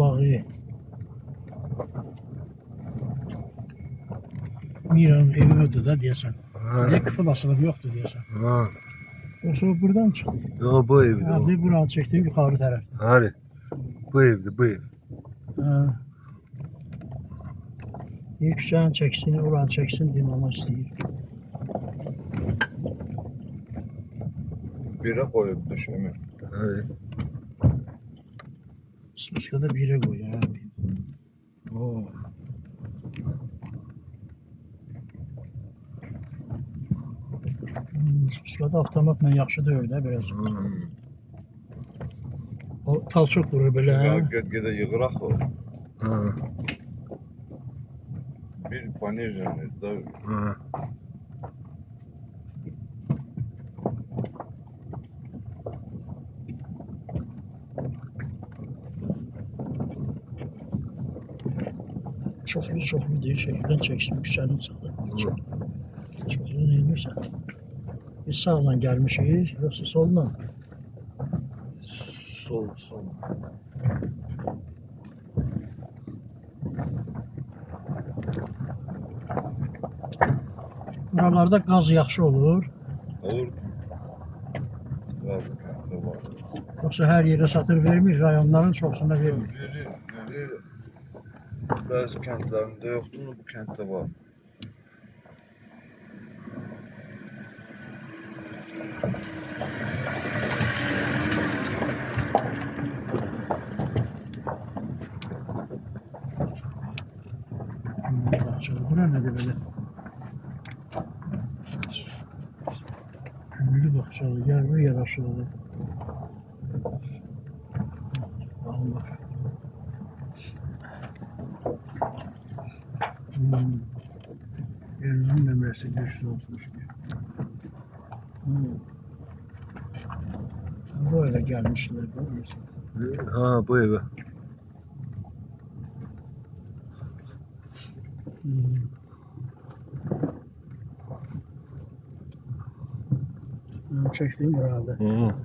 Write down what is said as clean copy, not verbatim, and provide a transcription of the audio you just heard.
bulağı. Miranın evi ödü da deyəsən. Bir kıfıl asılıb yoxdur deyəsən. Ha. Yoksa o buradan çıxdı. Yo, bu evde o. Bir buranı çəkdim yuxarı tərəfdə. Hadi. Bu evde, bu ev. Bir küçənin çəksin, oranı çəksin demama istəyir. Bire koyup düşümü. Hadi. Spusqada birə qoy abi. Oo. Spusqada avtomatla yaxşı deyil də biraz. O talçıq vurur belə. Ya gede yığırak o. Ha. Bir panejeni da Ha. Çoxlu deyir, şəkildən çəksin, küçənin çıxdı. Çoxlu neymirsən? Biz sağla gəlmişik, yoxsa solla? sol. Buralarda qaz yaxşı olur. Olur. Var bu var. Yoxsa hər yerə satır vermir, rayonların çoxsuna vermir. Verir. Bazı kentlerinde yoktu mu bu kentte var. Bura nədir belə? Güllü baxçalı, gəl bu yaraşılı. Allah. Elinin nömrəsi 531. Böyle gelmişler. Ha, bu eve. Çektiğim herhalde. Hı.